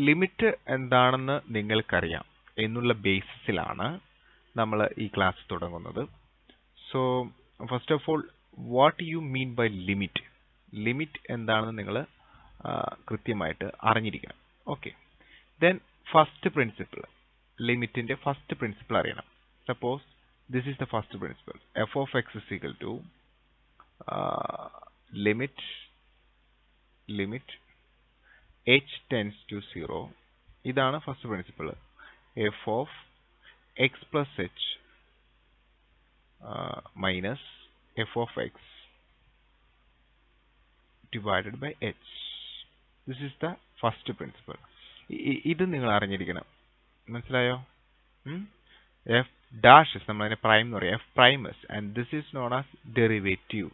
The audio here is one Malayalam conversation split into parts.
ലിമിറ്റ് എന്താണെന്ന് നിങ്ങൾക്കറിയാം എന്നുള്ള ബേസിസിലാണ് നമ്മൾ ഈ ക്ലാസ് തുടങ്ങുന്നത്. So first of all what you mean by limit? Limit എന്താണെന്ന് നിങ്ങൾ കൃത്യമായിട്ട് അറിഞ്ഞിരിക്കണം. ഓക്കെ, ദെൻ ഫസ്റ്റ് പ്രിൻസിപ്പിൾ, ലിമിറ്റിന്റെ ഫസ്റ്റ് പ്രിൻസിപ്പിൾ അറിയണം. Suppose this is the first principle, F of X is equal to limit h tends to 0. ഇതാണ് first principle. F of X plus H minus F of X divided by H. This is the first principle. ഇത് നിങ്ങൾ അറിഞ്ഞിരിക്കണം. മനസ്സിലായോ? എഫ് ഡാഷ് നമ്മളതിനെ പ്രൈം എന്ന് പറയും, F പ്രൈമസ്, and this is known as derivative.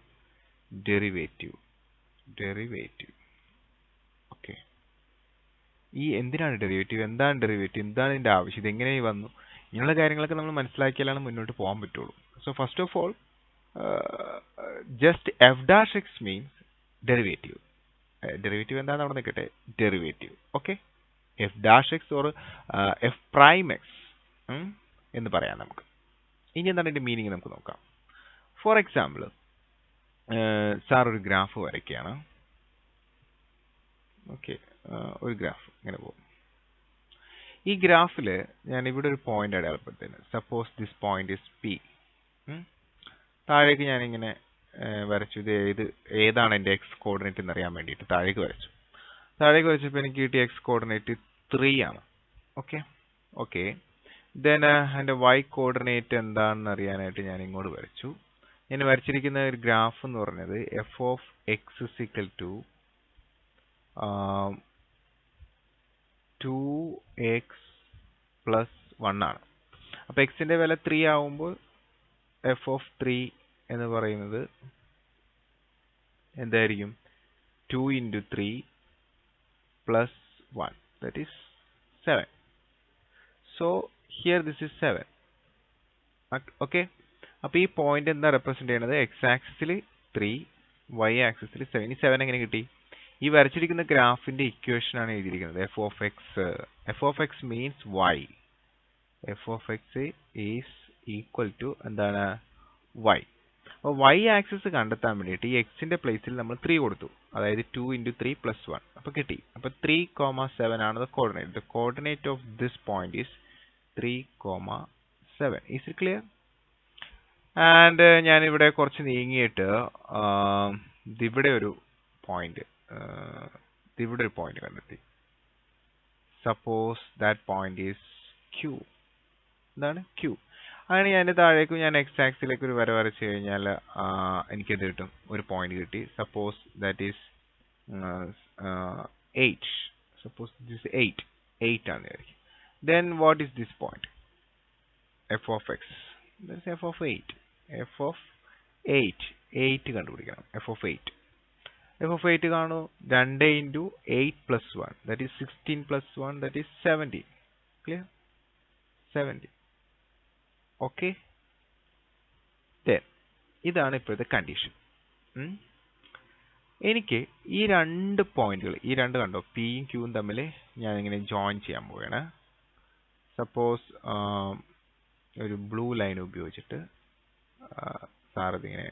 Okay, ഈ എന്തിനാണ് ഡെറിവേറ്റീവ്, എന്താണ് ഡെറിവേറ്റീവ്, എന്താണ് ഇതിന്റെ ആവശ്യം, ഇത് എങ്ങനെ വന്നു, ഇങ്ങനെയുള്ള കാര്യങ്ങളൊക്കെ നമ്മൾ മനസ്സിലാക്കിയാലാണ് മുന്നോട്ട് പോകാൻ പറ്റുള്ളൂ. So first of all just F dash X means derivative. Derivative എന്താണെന്ന് അവിടെ നിൽക്കട്ടെ, derivative. Okay, F dash X or F prime X എന്ന് പറയാം നമുക്ക്. ഇനി എന്താണ് ഇതിന്റെ മീനിങ് നമുക്ക് നോക്കാം. ഫോർ എക്സാമ്പിൾ, സാർ ഒരു ഗ്രാഫ് വരയ്ക്കുകയാണ്. ഓക്കെ, ഒരു ഗ്രാഫ് ഇങ്ങനെ പോകും. ഈ ഗ്രാഫിൽ ഞാൻ ഇവിടെ ഒരു പോയിന്റ് അടയാളപ്പെടുത്തുന്നു. Suppose this point is P. താഴേക്ക് ഞാനിങ്ങനെ വരച്ചു. ഇത് ഏതാണ് എൻ്റെ എക്സ് കോർഡിനേറ്റ് എന്ന് അറിയാൻ വേണ്ടിയിട്ട് താഴേക്ക് വരച്ചു. താഴേക്ക് വരച്ചപ്പോൾ എനിക്ക് കിട്ടിയ എക്സ് കോർഡിനേറ്റ് 3 ആണ്. ഓക്കെ, ദെൻ എൻ്റെ വൈ കോർഡിനേറ്റ് എന്താണെന്ന് അറിയാനായിട്ട് ഞാൻ ഇങ്ങോട്ട് വരച്ചു. ഞാൻ വരച്ചിരിക്കുന്ന ഒരു ഗ്രാഫ് എന്ന് പറഞ്ഞത് F of X is equal to 2x plus 1 ആണ്. അപ്പോൾ എക്സിന്റെ വില 3 ആവുമ്പോൾ എഫ് ഓഫ് 3 എന്ന് പറയുന്നത് എന്തായിരിക്കും? 2 into 3 plus 1, that is 7. So here this is 7. Okay, അപ്പോൾ ഈ പോയിന്റ് എന്താ റെപ്രസെന്റ് ചെയ്യുന്നത്? എക്സ് ആക്സിസിൽ 3, വൈ ആക്സിസിൽ 7. ഈ 7 എങ്ങനെ കിട്ടി? ഈ വരച്ചിരിക്കുന്ന ഗ്രാഫിന്റെ ഇക്വേഷൻ ആണ് എഴുതിയിരിക്കുന്നത്. F of X means Y. F of X is equal to എന്താണ്? വൈ. അപ്പോൾ വൈ ആക്സിസ് കണ്ടെത്താൻ വേണ്ടിയിട്ട് ഈ എക്സിന്റെ പ്ലേസിൽ നമ്മൾ 3 കൊടുത്തു, അതായത് 2 into 3 plus 1. അപ്പോൾ കിട്ടി. അപ്പോൾ 3,7 ആണ് the coordinate. The coordinate of this point is 3,7. Is it clear? And ഞാനിവിടെ കുറച്ച് നീങ്ങിയിട്ട് ഇവിടെ ഒരു പോയിന്റ് കണ്ടെത്തി. Suppose that point is Q. എന്താണ്? ക്യൂ. അങ്ങനെ ഞാൻ താഴേക്ക് ഞാൻ എക്സ് ആക്സിലേക്ക് ഒരു വര വരച്ച് കഴിഞ്ഞാൽ എനിക്കെന്ത് കിട്ടും? ഒരു പോയിന്റ് കിട്ടി. Suppose that is 8. Suppose this 8 ആണെന്ന് വിചാരിക്കും. Then what is this point? F of x, F of 8 കണ്ടുപിടിക്കണം. എഫ് ഓഫ് 8 കാണൂ. 2 into 8 plus 1, that is 16 plus 1, that is 17. Clear? 17. Okay, ഇതാണ് ഇപ്പോഴത്തെ കണ്ടീഷൻ. എനിക്ക് ഈ രണ്ട് പോയിന്റുകൾ, ഈ രണ്ട് കണ്ടോ, പിയും ക്യൂവും തമ്മിൽ ഞാൻ ഇങ്ങനെ ജോയിൻ ചെയ്യാൻ പോവുകയാണ്. സപ്പോസ് ഒരു ബ്ലൂ ലൈൻ ഉപയോഗിച്ചിട്ട് സാർ ഇതിങ്ങനെ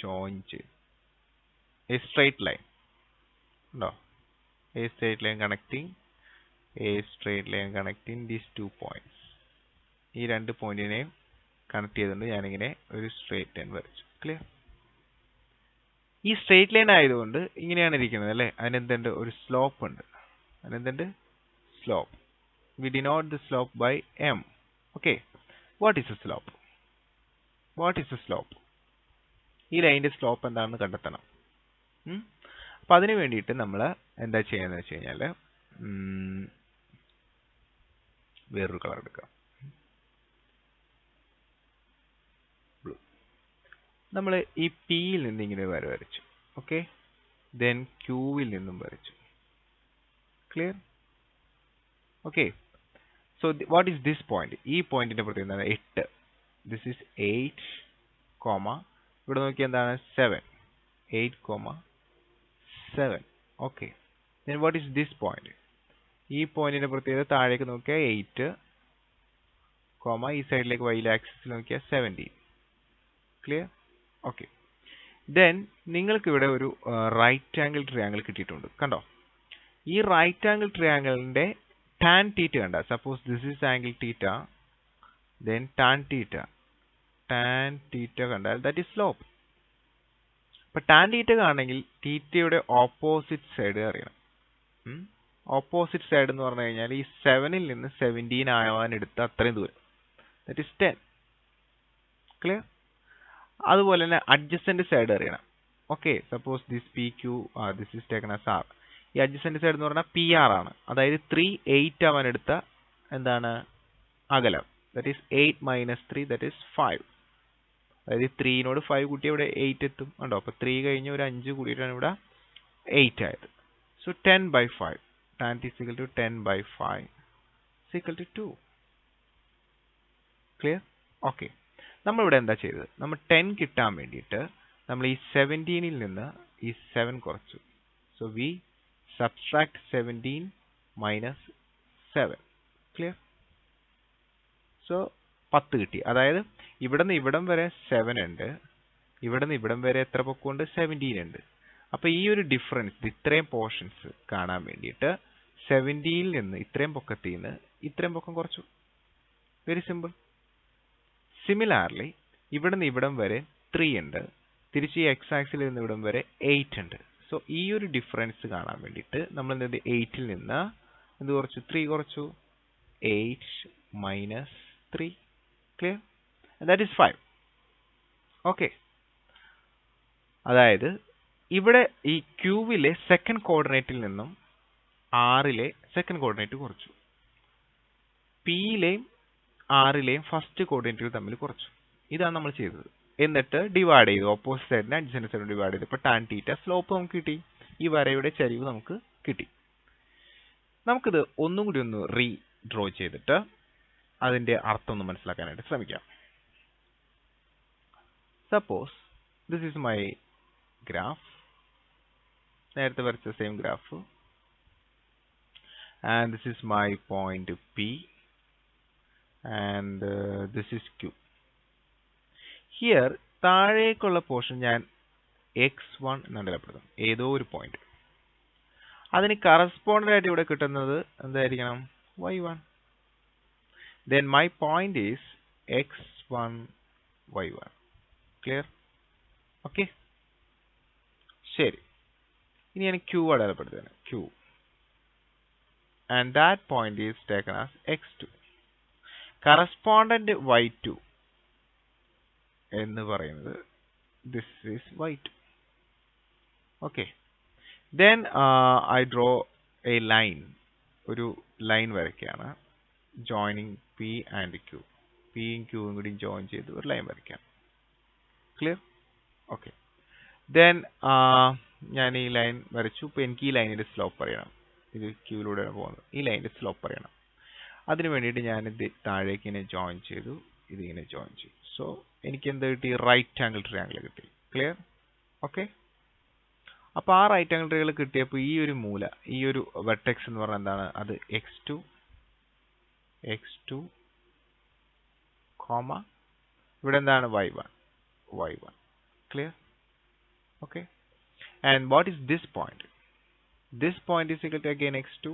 ജോയിൻ ചെയ്തു. A straight line. No. A straight line connecting these 2 points. ഈ രണ്ട് പോയിന്റിനെയും കണക്ട് ചെയ്തുകൊണ്ട് ഞാനിങ്ങനെ ഒരു സ്ട്രേറ്റ് ലൈൻ വരച്ചു. ക്ലിയർ? ഈ സ്ട്രേറ്റ് ലൈൻ ആയതുകൊണ്ട് ഇങ്ങനെയാണ് ഇരിക്കുന്നത് അല്ലേ? അതിനെന്തുണ്ട്? ഒരു സ്ലോപ്പ് ഉണ്ട്. അതിനെന്തുണ്ട്? Slope. We denote the slope by m. Okay. What is the slope? ഈ ലൈനിന്റെ സ്ലോപ്പ് എന്താണെന്ന് കണ്ടെത്തണം. അപ്പൊ അതിനു വേണ്ടിയിട്ട് നമ്മൾ എന്താ ചെയ്യുന്നത് വെച്ച് കഴിഞ്ഞാൽ വേറൊരു കളർ എടുക്കാം. ബ്ലൂ. നമ്മൾ ഈ പിയിൽ നിന്ന് ഇങ്ങനെ വരച്ചു. ഓക്കെ, ദെൻ ക്യൂവിൽ നിന്നും വരച്ചു. Clear? Okay, so what is this point? ഈ പോയിന്റിന്റെ പ്രത്യേകത എന്താണ്? 8. ദിസ് ഈസ് 8, ഇവിടെ നോക്കിയാൽ എന്താണ്? 7. 8, 7. Okay, Then what is this point? ഈ പോയിന്റിന്റെ പ്രത്യേകത താഴേക്ക് നോക്കിയാൽ 8, ഈ സൈഡിലേക്ക് y ആക്സിസിൽ നോക്കിയാൽ 17. ക്ലിയർ? ഓക്കെ. ദെൻ നിങ്ങൾക്ക് ഇവിടെ ഒരു റൈറ്റ് ആംഗിൾ ട്രയാംഗിൾ കിട്ടിയിട്ടുണ്ട്. കണ്ടോ? ഈ റൈറ്റ് ആംഗിൾ ട്രയാംഗിളിന്റെ ടാൻ തീറ്റ കണ്ട. Suppose this is angle theta, then tan theta കണ്ടാൽ ദാറ്റ് ഈസ് സ്ലോപ്പ്. അപ്പൊ ടാൻ തീറ്റ കാണണമെങ്കിൽ തീറ്റയുടെ ഓപ്പോസിറ്റ് സൈഡ് അറിയണം. ഓപ്പോസിറ്റ് സൈഡ് എന്ന് പറഞ്ഞു കഴിഞ്ഞാൽ ഈ 7ൽ നിന്ന് 17 ആവാൻ എടുത്ത അത്രയും ദൂരം, ദാറ്റ് ഈസ് 10. ക്ലിയർ? അതുപോലെ തന്നെ അഡ്ജസന്റ് സൈഡ് അറിയണം. Okay, suppose this P Q this is taken as R. ഈ അഡ്ജസന്റ് സൈഡ് എന്ന് പറഞ്ഞാൽ PR ആണ്. അതായത് 3 8 ആവാൻ എടുത്ത എന്താണ് അകലം, ദാറ്റ് ഈസ് 8 - 3 ദാറ്റ് ഈസ് 5. അതായത് 3നോട് 5 കൂട്ടി ഇവിടെ 8 എത്തും. ഉണ്ടോ? അപ്പൊ 3 കഴിഞ്ഞ് ഒരു 5 കൂടിയിട്ടാണ് ഇവിടെ 8 ആയത്. So 10/5 tan is equal to 10/5 is equal to 2. Clear? Okay. നമ്മളിവിടെ എന്താ ചെയ്തത്? നമ്മൾ 10 കിട്ടാൻ വേണ്ടിയിട്ട് നമ്മൾ ഈ 17ൽ നിന്ന് ഈ 7 കുറച്ചു. So we subtract 17 - 7. Clear? So 10 കിട്ടി. അതായത് ഇവിടെ നിന്ന് ഇവിടം വരെ 7 ഉണ്ട്, ഇവിടെ നിന്ന് ഇവിടം വരെ എത്ര പൊക്കമുണ്ട്? 17 ഉണ്ട്. അപ്പൊ ഈ ഒരു ഡിഫറൻസ്, ഇത്രയും പോർഷൻസ് കാണാൻ വേണ്ടിയിട്ട് 17ൽ നിന്ന് ഇത്രയും പൊക്കത്തിൽ നിന്ന് ഇത്രയും പൊക്കം കുറച്ചു. Very simple. സിമിലാർലി ഇവിടെ നിന്ന് ഇവിടം വരെ 3 ഉണ്ട്, തിരിച്ച് ഈ എക്സ് ആക്സിൽ നിന്ന് ഇവിടം വരെ 8 ഉണ്ട്. സോ ഈ ഒരു ഡിഫറൻസ് കാണാൻ വേണ്ടിയിട്ട് നമ്മൾ എന്ത് 8ൽ നിന്ന് എന്ത് കുറച്ചു? 3 കുറച്ചു. 8 - 3. ക്ലിയർ? That is 5. ഓക്കെ. അതായത് ഇവിടെ ഈ ക്യൂവിലെ സെക്കൻഡ് കോർഡിനേറ്റിൽ നിന്നും ആറിലെ സെക്കൻഡ് കോർഡിനേറ്റ് കുറച്ചു, പിയിലെയും ആറിലെയും ഫസ്റ്റ് കോർഡിനേറ്റുകൾ തമ്മിൽ കുറച്ചു. ഇതാണ് നമ്മൾ ചെയ്തത്. എന്നിട്ട് ഡിവൈഡ് ചെയ്തു, ഓപ്പോസിറ്റ് സൈഡിനെ അഡ്ജസന്റ് സൈഡിനെ ഡിവൈഡ് ചെയ്തു. ഇപ്പൊ ടാൻ തീറ്റ സ്ലോപ്പ് നമുക്ക് കിട്ടി, ഈ വരയുടെ ചരിവ് നമുക്ക് കിട്ടി. നമുക്കിത് ഒന്നും കൂടി ഒന്ന് റീഡ്രോ ചെയ്തിട്ട് അതിന്റെ അർത്ഥം ഒന്ന് മനസ്സിലാക്കാനായിട്ട് ശ്രമിക്കാം. Suppose this is my graph, നേരത്തെ വരച്ച same graph, and this is my point P, and this is Q. Here താഴേക്കുള്ള പോർഷൻ ഞാൻ x1 എന്ന് അടയാളപ്പെടുത്തും, ഏതോ ഒരു പോയിന്റ്. അതിന് കറസ്പോണ്ടന്റ് ആയിട്ട് ഇവിടെ കിട്ടുന്നത് എന്തായിരിക്കണം? y1. Then my point is x1 y1. Clear? Okay. ശരി. ഇനി ഞാൻ Q അടയാളപ്പെടുത്തുകയാണ്, Q. And that point is taken as x2. Correspondent y2 എന്ന് പറയുന്നത് this is y2. Okay. Then I draw a line. ഒരു ലൈൻ വരയ്ക്കുകയാണ്, joining P and Q. P യും Q യും കൂടി ജോയിൻ ചെയ്ത് ഒരു ലൈൻ വരയ്ക്കാം. ക്ലിയർ? ഓക്കെ. Then ഞാൻ ഈ ലൈൻ വരച്ചു. ഇപ്പൊ എനിക്ക് ഈ ലൈനിന്റെ സ്ലോപ്പ് അറിയണം. ഇത് ക്യൂയിലൂടെയാണ് പോകുന്നത്. ഈ ലൈനിന്റെ സ്ലോപ്പ് അറിയണം. അതിനു വേണ്ടിയിട്ട് ഞാൻ ഇത് താഴേക്ക് ഇങ്ങനെ ജോയിൻ ചെയ്തു, ഇതിങ്ങനെ ജോയിൻ ചെയ്തു. സോ എനിക്ക് എന്ത് കിട്ടി? റൈറ്റ് ആംഗിൾ ട്രയാംഗിൾ കിട്ടി. ക്ലിയർ? ഓക്കെ. അപ്പൊ ആ റൈറ്റ് ആംഗിൾ ട്രയാംഗിൾ കിട്ടിയപ്പോൾ ഈ ഒരു മൂല, ഈ ഒരു വെർട്ടെക്സ് എന്ന് പറഞ്ഞാൽ എന്താണ്? അത് x2, ഇവിടെ എന്താണ്? y1. Clear? Okay. And what is this point? This point is equal to again x2,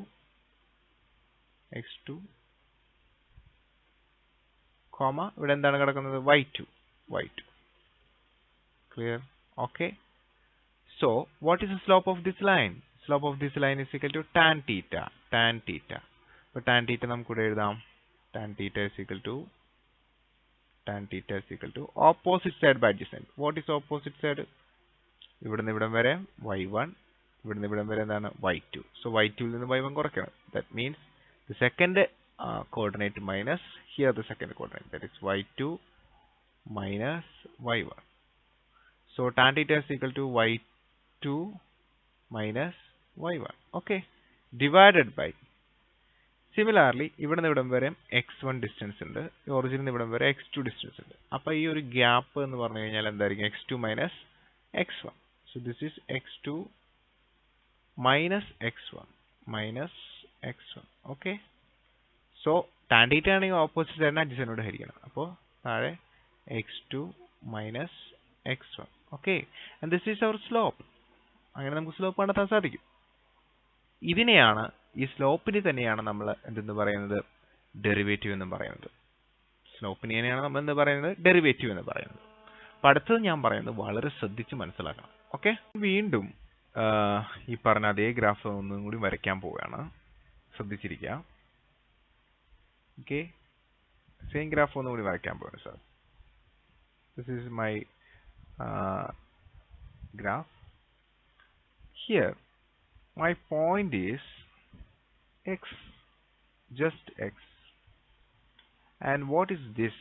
ഇവിടെ എന്താണ് കിടക്കുന്നത്? y2. Clear? Okay. So what is the slope of this line? Slope of this line is equal to tan theta. So tan theta നമുക്ക് ഇവിടെ എഴുതാം. Tan theta is equal to opposite side by adjacent. What is opposite side? ഇവിടുന്ന് ഇവിടം വരെ y1, ഇവിടുന്ന് ഇവിടം വരെ എന്താണ്? y2. So y2ൽ നിന്ന് y1 കുറയ്ക്കണം. That means the second coordinate minus here the second coordinate, that is y2 minus y1. So tan theta is equal to y2 minus y1. Okay. Divided by, similarly ഇവിടുന്ന് ഇവിടം വരെ x1 ഡിസ്റ്റൻസ് ഉണ്ട്, ഒറിജിനിൽ ഇവിടം വരെ x2 ഡിസ്റ്റൻസ് ഉണ്ട്. അപ്പൊ ഈ ഒരു ഗ്യാപ്പ് എന്ന് പറഞ്ഞു കഴിഞ്ഞാൽ എന്തായിരിക്കും? x2 minus x1. So this is x2 minus x1 minus x1. Okay. So tan theta ആണെങ്കിൽ ഓപ്പോസിറ്റ് സൈഡിനെ അഡ്ജസൻറ്റോട് ഹരിക്കണം. അപ്പോൾ താഴെ x2 minus x1. Okay. And this is our slope. അങ്ങനെ നമുക്ക് സ്ലോപ്പ് കണ്ടെത്താൻ സാധിക്കും. ഇതിനെയാണ് ഈ സ്ലോപ്പിനെ തന്നെയാണ് നമ്മൾ എന്തെന്ന് പറയുന്നത് ഡെറിവേറ്റീവ് എന്ന് പറയുന്നത്. സ്ലോപ്പിനെ തന്നെയാണ് നമ്മൾ എന്ത് പറയുന്നത് ഡെറിവേറ്റീവ് എന്ന് പറയുന്നത്. അപ്പോൾ അടുത്തത് ഞാൻ പറയുന്നത് വളരെ ശ്രദ്ധിച്ച് മനസ്സിലാക്കണം. ഓക്കെ. വീണ്ടും ഈ പറഞ്ഞ അതേ ഗ്രാഫ് ഒന്നും കൂടി വരയ്ക്കാൻ പോവുകയാണ്. ശ്രദ്ധിച്ചിരിക്കുക. ഓക്കെ. സെയിം ഗ്രാഫ് ഒന്നും കൂടി വരയ്ക്കാൻ പോവുകയാണ് sir. This is my graph. Here my point is x, just x. And what is this?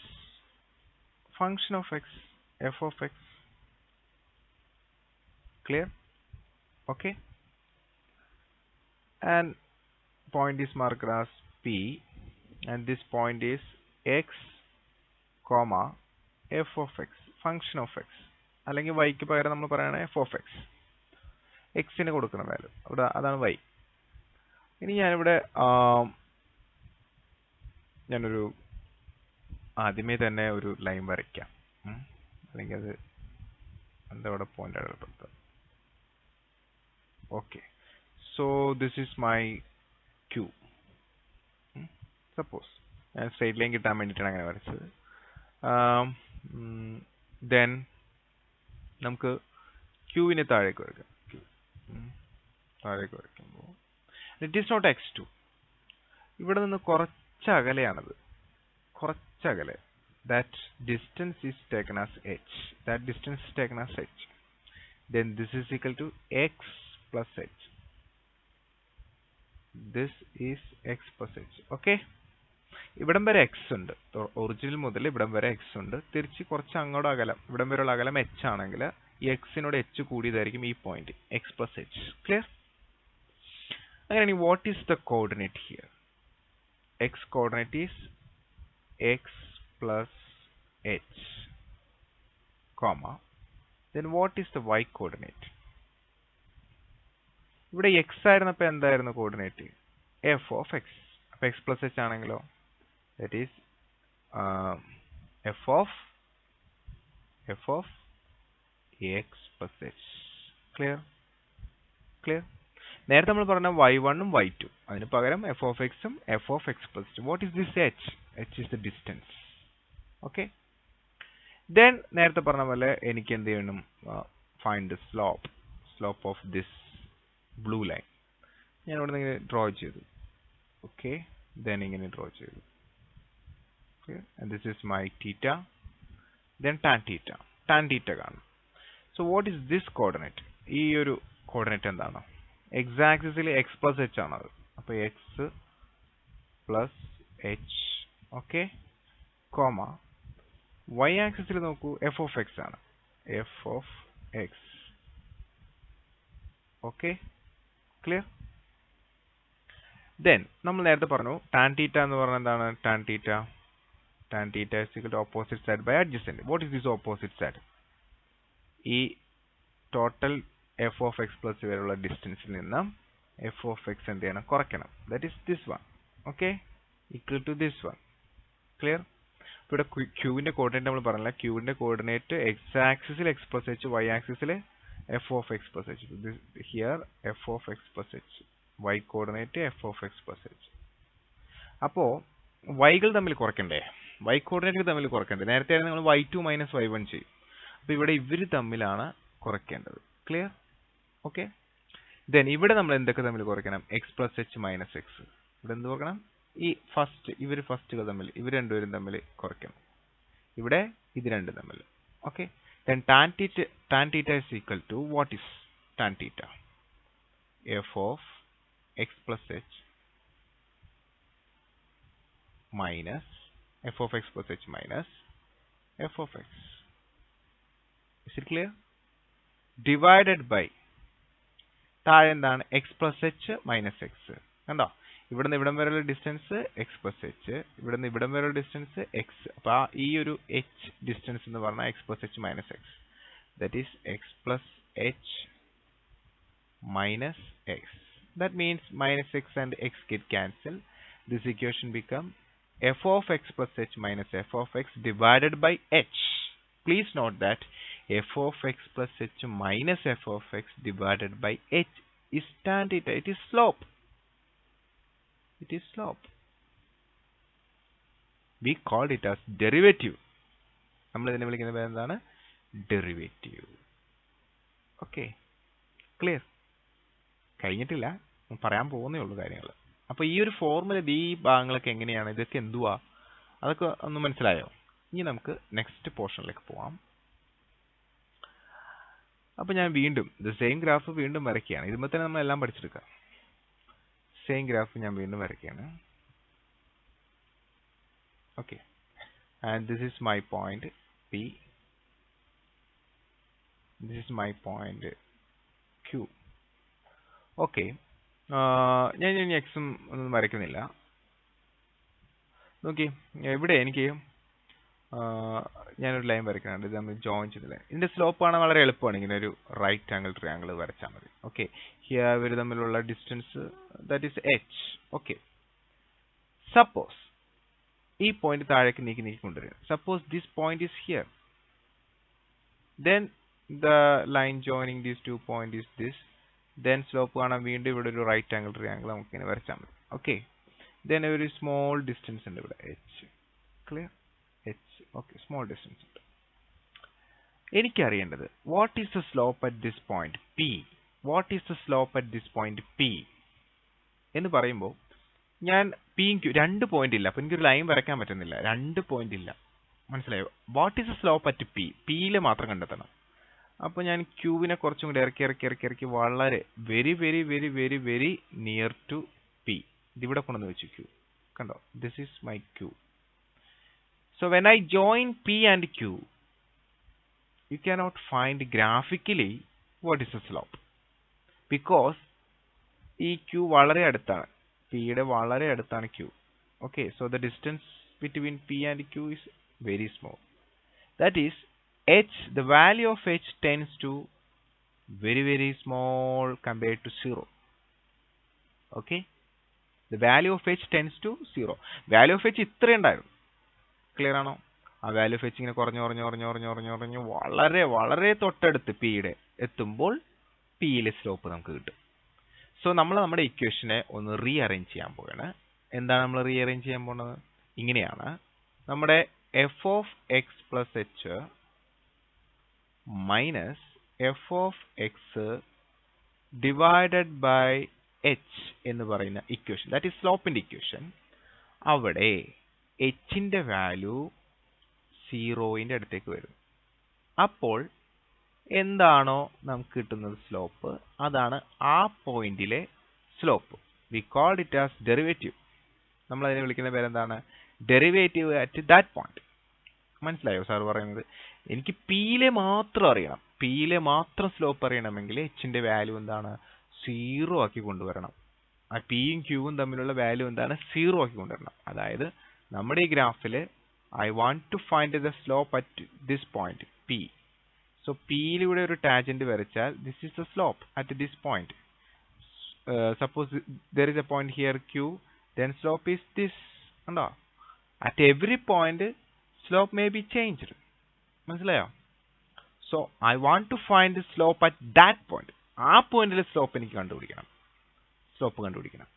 Function of x, f of x. Clear? Okay. And point is marked as P, and this point is x, comma f of x, function of x. അല്ലെങ്കിൽ വൈക്ക് പകരം നമ്മൾ പറയുകയാണ് എഫ് ഓഫ് എക്സ്. എക്സിന് കൊടുക്കണം വാല്യൂ അവിടെ, അതാണ് വൈ. ഇനി ഞാനൊരു ആദ്യമേ തന്നെ ഒരു ലൈൻ വരയ്ക്കാം. അല്ലെങ്കിൽ അത് എന്താ ഇവിടെ പോയിന്റ് അടപ്പെടുത്തുക. Okay. So this is my Q. Suppose ഞാൻ സ്ട്രേറ്റ് ലൈൻ കിട്ടാൻ വേണ്ടിയിട്ടാണ് അങ്ങനെ വരച്ചത്. ദെൻ നമുക്ക് ക്യൂവിനെ താഴേക്ക് വരയ്ക്കാം. താഴേക്ക് വരയ്ക്കുമ്പോൾ ഇറ്റ് ഈസ് നോട്ട് x2. ഇവിടെ നിന്ന് കുറച്ചകലെയാണത്, കുറച്ചകലെ. That distance is taken as h. That distance is taken as h. Then this is equal to x plus h. This is x plus h. Okay. ഇവിടം വരെ x ഉണ്ട്, ഒറിജിനൽ മുതൽ ഇവിടം വരെ x ഉണ്ട്. തിരിച്ച് കുറച്ച് അങ്ങോട്ട് അകലം, ഇവിടം വരെയുള്ള അകലം h ആണെങ്കിൽ ഈ എക്സിനോട് h കൂടിയതായിരിക്കും ഈ point x plus h. Clear? അങ്ങനെയാണെങ്കിൽ what is the coordinate here? x coordinate is x plus h, comma then what is the y coordinate? ഇവിടെ x ആയിരുന്നപ്പോൾ എന്തായിരുന്നു കോർഡിനേറ്റ്? f of x. അപ്പോൾ x പ്ലസ് h ആണെങ്കിലോ that is f of x plus h. Clear? നേരത്തെ നമ്മൾ പറഞ്ഞ y1 ഉം y2, അതിന് പകരം f of x ഉം f of x plus 2. What is this h? h is the distance. Okay. Then നേരത്തെ പറഞ്ഞ പോലെ എനിക്ക് എന്ത് ചെയ്യണം? Find the slope of this blue line. ഞാൻ ഇവിടെ നിന്ന് ഡ്രോ ചെയ്തു. Okay. Then ഇങ്ങനെ ഡ്രോ ചെയ്തു. Okay. And this is my theta. Then tan theta. Tan theta കാണും. So what is this coordinate? ഈ ഒരു കോർഡിനേറ്റ് എന്താണ്? x ആക്സിസിൽ x പ്ലസ് h ആണത്. അപ്പോൾ x plus h. Okay. Comma y ആക്സിസിൽ നോക്കൂ, f ഓഫ് x ആണ്. f of x. Okay. Clear? Then നമ്മൾ നേരത്തെ പറഞ്ഞു tan theta എന്ന് പറഞ്ഞാൽ എന്താണ്? tan theta is equal to opposite side by adjacent. What is this opposite side? ഈ total f of x plus വരെയുള്ള ഡിസ്റ്റൻസിൽ നിന്ന് f of x എന്ത് ചെയ്യണം? കുറയ്ക്കണം. That is this one. Okay. Equal to this one. Clear? ഇവിടെ ക്യൂവിന്റെ കോർഡിനേറ്റ് നമ്മൾ പറഞ്ഞില്ല. ക്യൂവിന്റെ കോർഡിനേറ്റ് x ആക്സിസിൽ x plus h, y ആക്സിസിൽ f of x plus h. Here f of x plus h. y coordinate f of x plus h. അപ്പോൾ yകൾ തമ്മിൽ കുറയ്ക്കണ്ടേ? y കോർഡിനേറ്റുകൾ തമ്മിൽ കുറയ്ക്കണ്ടേ? നേരത്തെ നമ്മൾ y2 മൈനസ് y1 ചെയ്യും. അപ്പോൾ ഇവിടെ ഇവർ തമ്മിലാണ് കുറയ്ക്കേണ്ടത്. ക്ലിയർ? ഓക്കെ. ദെൻ ഇവിടെ നമ്മൾ എന്തൊക്കെ തമ്മിൽ കുറയ്ക്കണം? x plus h minus x. ഇവിടെ എന്ത് കുറയ്ക്കണം? ഈ ഇവർ ഫസ്റ്റുകൾ തമ്മിൽ, ഇവർ രണ്ടുപേരും തമ്മിൽ കുറയ്ക്കണം. ഇവിടെ ഇത് രണ്ടും തമ്മിൽ. Okay. Then tan theta is equal to what is tan theta? f of x plus h minus f of x plus h minus f of x. Is it clear? Divided by താഴെ എന്താണ്? x plus h minus x. കണ്ടോ? ഇവിടെ നിന്ന് ഇവിടം വരെയുള്ള ഡിസ്റ്റൻസ് x plus h, ഇവിടെ നിന്ന് ഇവിടം വരെയുള്ള ഡിസ്റ്റൻസ് x. അപ്പോൾ ഈ ഒരു h ഡിസ്റ്റൻസ് എന്ന് പറഞ്ഞാൽ x plus h minus x. That is x plus h minus x. That means minus x and x get cancelled. This equation become f of x plus h minus f of x divided by h. Please note that f of x plus h minus f of x divided by h is tan theta. It is slope. It is slope. We called it as derivative. Derivative. Okay. Clear? കഴിഞ്ഞിട്ടില്ല, പറയാൻ പോകുന്നേ ഉള്ളൂ കാര്യങ്ങൾ. അപ്പോൾ ഈ ഒരു ഫോർമുല ഈ ഭാഗങ്ങളൊക്കെ എങ്ങനെയാണ്, ഇതൊക്കെ എന്തുവാ, അതൊക്കെ ഒന്ന് മനസ്സിലായോ? ഇനി നമുക്ക് നെക്സ്റ്റ് പോർഷനിലേക്ക് പോവാം. അപ്പോൾ ഞാൻ വീണ്ടും സെയിം ഗ്രാഫ് വീണ്ടും വരയ്ക്കുകയാണ്. ഇതുമ്പോൾ തന്നെ നമ്മൾ എല്ലാം പഠിച്ചെടുക്കാം. സെയിം ഗ്രാഫ് ഞാൻ വീണ്ടും വരയ്ക്കുകയാണ്. Okay, and this is my point P. This is my point Q. Okay, ഞാൻ ഇനി എക്സും ഒന്നും വരയ്ക്കുന്നില്ല. നോക്കി, ഇവിടെ എനിക്ക് ഞാനൊരു ലൈൻ വരയ്ക്കുന്നുണ്ട്. ഇത് നമ്മൾ ജോയിൻ ചെയ്തില്ല. ഇതിന്റെ സ്ലോപ്പ് ആണ് വളരെ എളുപ്പമാണ്. ഇങ്ങനെ ഒരു റൈറ്റ് ആംഗിൾ ട്രയാംഗിൾ വരച്ചാൽ മതി. ഓക്കെ, ഹിയർ ഇവർ തമ്മിലുള്ള distance that is H. Okay, suppose ഈ പോയിന്റ് താഴേക്ക് നീക്കി കൊണ്ടുവരിക. Suppose this point is here, then the line joining these two point is this. Then slope കാണാൻ വീണ്ടും ഇവിടെ ഒരു റൈറ്റ് ആംഗിൾ ട്രയാംഗിൾ നമുക്ക് ഇങ്ങനെ വരച്ചാൽ മതി. ഓക്കെ, ദെൻ ഒരു സ്മോൾ ഡിസ്റ്റൻസ് ഉണ്ട് ഇവിടെ, h. Clear? H. Okay, small distance ഉണ്ട്. എനിക്കറിയേണ്ടത് what is the slope at this point P. What is the slope at this point P എന്ന് പറയുമ്പോൾ ഞാൻ പിയും ക്യൂ രണ്ട് പോയിന്റ് ഇല്ല, അപ്പൊ എനിക്കൊരു ലൈൻ വരയ്ക്കാൻ പറ്റുന്നില്ല. രണ്ട് പോയിന്റ് ഇല്ല, മനസ്സിലായോ? What is the slope at P, പിയിലെ മാത്രം കണ്ടെത്തണം. അപ്പോൾ ഞാൻ ക്യൂവിനെ കുറച്ചും കൂടി ഇറക്കി വളരെ very very very very very near to P ഇതിവിടെ കൊണ്ടുവന്ന് വെച്ചു. ക്യൂ കണ്ടോ, this is my Q. So when I join P and Q, you cannot find graphically what is the slope, because ഈ Q വളരെ അടുത്താണ്, P യുടെ വളരെ അടുത്താണ് Q. Okay, so the distance between P and Q is very small. That is H, the value of H tends to very very small compared to 0. Okay, the value of H tends to 0. Value of H ഇത്ര ഉണ്ടായിരുന്നു. ക്ലിയർ ആണോ? ആ വാല്യൂ ഓഫ് എച്ച് ഇങ്ങനെ കുറഞ്ഞു വളരെ വളരെ തൊട്ടടുത്ത് പിയുടെ എത്തുമ്പോൾ പിയിലെ സ്ലോപ്പ് നമുക്ക് കിട്ടും. സോ നമ്മൾ നമ്മുടെ ഇക്വേഷനെ ഒന്ന് റീഅറേഞ്ച് ചെയ്യാൻ പോവുകയാണ്. എന്താണ് നമ്മൾ റീഅറേഞ്ച് ചെയ്യാൻ പോകുന്നത്? ഇങ്ങനെയാണ്. നമ്മുടെ F of X plus H minus F of X divided by H എന്ന് പറയുന്ന ഇക്വേഷൻ, ദാറ്റ് ഈസ് സ്ലോപ്പിന്റെ ഇക്വേഷൻ. അവിടെ എച്ചിന്റെ വാല്യൂ 0ന്റെ അടുത്തേക്ക് വരും. അപ്പോൾ എന്താണോ നമുക്ക് കിട്ടുന്നത് സ്ലോപ്പ്, അതാണ് ആ പോയിന്റിലെ slope. We called it as derivative. നമ്മൾ അതിനെ വിളിക്കുന്ന പേരെന്താണ്? Derivative at that point. മനസ്സിലായോ സാർ പറയുന്നത്? എനിക്ക് പിയിലെ മാത്രം അറിയണം, പിയിലെ മാത്രം സ്ലോപ്പ് അറിയണമെങ്കിൽ എച്ചിന്റെ വാല്യൂ എന്താണ്? 0 ആക്കി കൊണ്ടുവരണം. ആ പിയും ക്യൂവും തമ്മിലുള്ള വാല്യൂ എന്താണ്? 0 ആക്കി കൊണ്ടുവരണം. അതായത് നമ്മുടെ ഈ ഗ്രാഫിൽ I want to find the slope at this point P. So പിയിലൂടെ ഒരു ടാജന്റ് വരച്ചാൽ this is the slope at this point. Suppose there is a point here Q, then slope is this. കണ്ടോ? At every point slope may be changed. മനസ്സിലായോ? So I want to find the slope at that point. ആ പോയിന്റിലെ സ്ലോപ്പ് എനിക്ക് കണ്ടുപിടിക്കണം. സ്ലോപ്പ് കണ്ടുപിടിക്കണം.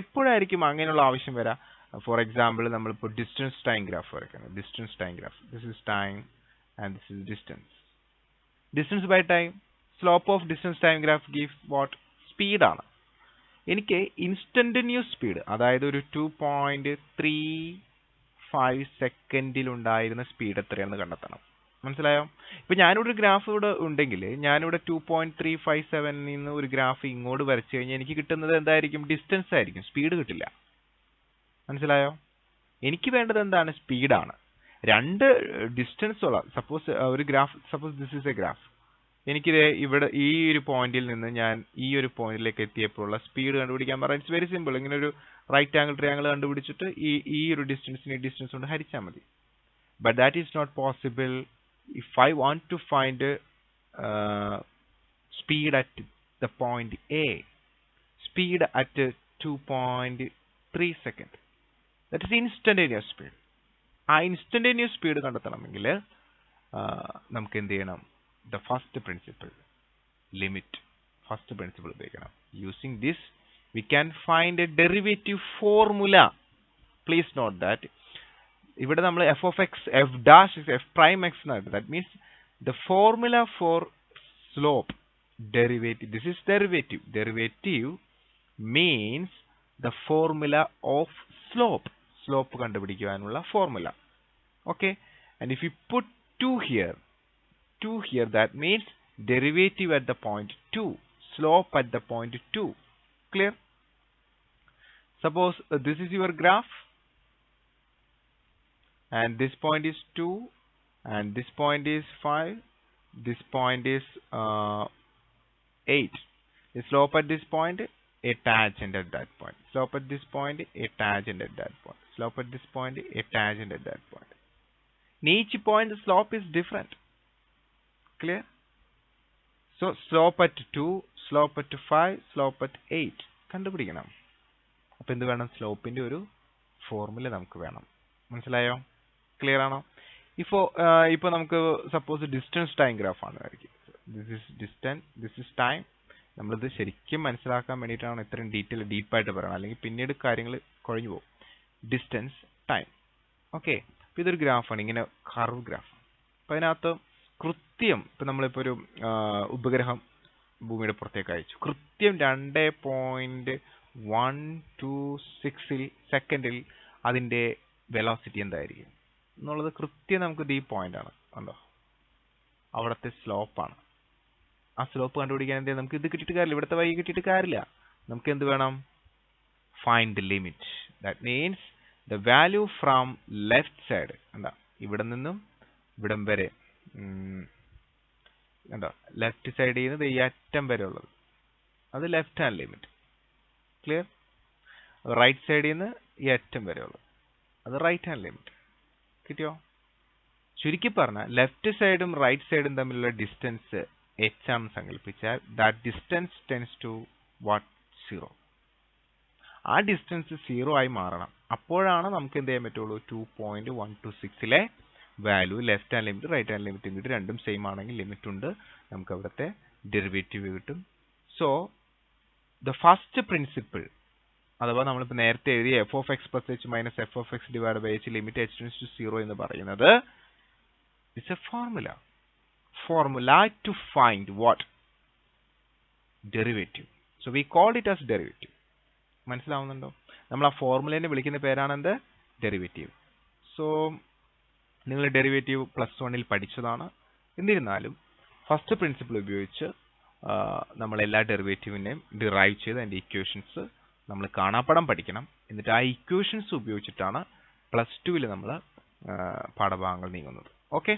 എപ്പോഴായിരിക്കും അങ്ങനെയുള്ള ആവശ്യം വരാം? ഫോർ എക്സാമ്പിൾ നമ്മളിപ്പോൾ ഡിസ്റ്റൻസ് ടൈം ഗ്രാഫ് വരയ്ക്കണം. Distance time graph, this is time and this is distance. Distance by time, slope of distance time graph gives what? സ്പീഡാണ്. എനിക്ക് ഇൻസ്റ്റന്റനിയസ് സ്പീഡ്, അതായത് ഒരു 2.35 സെക്കൻഡിൽ ഉണ്ടായിരുന്ന സ്പീഡ് എത്രയാണെന്ന് കണ്ടെത്തണം. മനസ്സിലായോ? ഇപ്പൊ ഞാനിവിടെ ഒരു ഗ്രാഫ് ഇവിടെ ഉണ്ടെങ്കിൽ ഞാനിവിടെ 2.357 നിന്ന് ഒരു ഗ്രാഫ് ഇങ്ങോട്ട് വരച്ചു കഴിഞ്ഞാൽ എനിക്ക് കിട്ടുന്നത് എന്തായിരിക്കും? ഡിസ്റ്റൻസ് ആയിരിക്കും, സ്പീഡ് കിട്ടില്ല. മനസ്സിലായോ? എനിക്ക് വേണ്ടത് എന്താണ്? സ്പീഡാണ്. രണ്ട് ഡിസ്റ്റൻസ് ഉള്ള സപ്പോസ് ഒരു graph, suppose this is A graph. എനിക്കിത് ഇവിടെ ഈ ഒരു പോയിന്റിൽ നിന്ന് ഞാൻ ഈ ഒരു പോയിന്റിലേക്ക് എത്തിയപ്പോഴുള്ള സ്പീഡ് കണ്ടുപിടിക്കാൻ പറഞ്ഞാൽ ഇറ്റ്സ് വെരി സിമ്പിൾ. ഇങ്ങനെ ഒരു റൈറ്റ് ആംഗിൾ ട്രയാംഗിൾ കണ്ടുപിടിച്ചിട്ട് ഈ ഒരു ഡിസ്റ്റൻസിനെ ഡിസ്റ്റൻസ് കൊണ്ട് ഹരിച്ചാൽ മതി. But that is not possible if I want to find speed at the point A. Speed at 2.3 seconds. That is instantaneous speed. ആ ഇൻസ്റ്റന്റേനിയസ് സ്പീഡ് കണ്ടെത്തണമെങ്കിൽ നമുക്ക് എന്ത് ചെയ്യണം? The first principle limit first principle ഉപയോഗിക്കണം. Using this we can find a derivative formula. Please note that ഇവിടെ നമ്മൾ f of x f dash f prime x എന്നാണ്. That means the formula for slope derivative. This is derivative. Derivative means the formula of slope. Slope കണ്ടുപിടിക്കുവാനുള്ള formula. Okay, and if you put 2 here, that means derivative at the point 2, slope at the point 2. Clear? Suppose this is your graph, and this point is 2, and this point is 5, this point is 8. The slope at this point, a tangent at that point. Slope at this point, a tangent at that point. Slope at this point, a tangent at that point. In each point the slope is different. Clear? So slope at 2, slope at 5, slope at 8 കണ്ടുപിടിക്കണം. അപ്പോൾ എന്ത് വേണം? സ്ലോപ്പിന്റെ ഒരു ഫോർമുല നമുക്ക് വേണം. മനസ്സിലായോ? ക്ലിയർ ആണോ? ഇപ്പോൾ നമുക്ക് സപ്പോസ് ഡിസ്റ്റൻസ് ടൈം ഗ്രാഫ് ആണ്. This is distance, this is time. നമ്മളിത് ശരിക്കും മനസ്സിലാക്കാൻ വേണ്ടിയിട്ടാണ് ഇത്രയും ഡീപ്പായിട്ട് പറയണം, അല്ലെങ്കിൽ പിന്നീട് കാര്യങ്ങൾ കുഴഞ്ഞു പോകും. Distance time. ഓക്കെ, അപ്പോൾ ഇതൊരു ഗ്രാഫാണ്, ഇങ്ങനെ കർവ് ഗ്രാഫ്. അപ്പോൾ അതിനകത്ത് കൃത്യം ഇപ്പം നമ്മളിപ്പോൾ ഒരു ഉപഗ്രഹം ഭൂമിയുടെ പുറത്തേക്ക് അയച്ചു. കൃത്യം 2.126 സെക്കൻഡിൽ അതിൻ്റെ വെലോസിറ്റി എന്തായിരിക്കും എന്നുള്ളത് കൃത്യം നമുക്ക് ഈ പോയിന്റ് ആണ്. കണ്ടോ, അവിടുത്തെ സ്ലോപ്പാണ്. ആ സ്ലോപ്പ് കണ്ടുപിടിക്കാൻ എന്ത് നമുക്ക് ഇത് കിട്ടിയിട്ട് കാര്യമില്ല, ഇവിടുത്തെ വഴി കിട്ടിയിട്ട് കാര്യമില്ല. നമുക്ക് എന്ത് വേണം? Find the limit. That means the value from left side. എന്താ ഇവിടെ നിന്നും ഇവിടം വരെ എന്താ ലെഫ്റ്റ് സൈഡിൽ നിന്ന് ഈ അറ്റം വരെ ഉള്ളത് അത് left hand limit. Clear? Right സൈഡിൽ നിന്ന് ഈ അറ്റം വരെ ഉള്ളത് അത് റൈറ്റ് ഹാൻഡ് ലിമിറ്റ്. കിട്ടിയോ? ചുരുക്കി പറഞ്ഞാൽ ലെഫ്റ്റ് സൈഡും റൈറ്റ് സൈഡും തമ്മിലുള്ള ഡിസ്റ്റൻസ് h ആണെന്ന് സങ്കല്പിച്ചാൽ that distance tends to what? 0. ആ ഡിസ്റ്റൻസ് 0 ആയി മാറണം. അപ്പോഴാണ് നമുക്ക് എന്ത് ചെയ്യാൻ പറ്റുള്ളൂ? 2.126ലെ value left hand limit right hand ലിമിറ്റും കിട്ടും. രണ്ടും സെയിം ആണെങ്കിൽ ലിമിറ്റ് ഉണ്ട്, നമുക്ക് അവിടുത്തെ ഡെറിവേറ്റീവ് കിട്ടും. സോ ദ ഫസ്റ്റ് പ്രിൻസിപ്പിൾ, അഥവാ നമ്മളിപ്പോൾ നേരത്തെ എഴുതിയ F of X plus H minus F of X divide by H limit H tends to 0 എന്ന് പറയുന്നത് it's a formula to find what? Derivative. So we called it as derivative. മനസ്സിലാവുന്നുണ്ടോ? നമ്മൾ ആ ഫോർമുലേനെ വിളിക്കുന്ന പേരാണ് എന്ത്? ഡെറിവേറ്റീവ്. സോ നിങ്ങൾ ഡെറിവേറ്റീവ് +1 പഠിച്ചതാണ്. എന്നിരുന്നാലും ഫസ്റ്റ് പ്രിൻസിപ്പിൾ ഉപയോഗിച്ച് നമ്മൾ എല്ലാ ഡെറിവേറ്റീവിനെയും ഡിറൈവ് ചെയ്ത് അതിൻ്റെ ഇക്വേഷൻസ് നമ്മൾ കാണാപ്പാഠം പഠിക്കണം. എന്നിട്ട് ആ ഇക്വേഷൻസ് ഉപയോഗിച്ചിട്ടാണ് +2 നമ്മൾ പാഠഭാഗങ്ങൾ നീങ്ങുന്നത്. ഓക്കെ.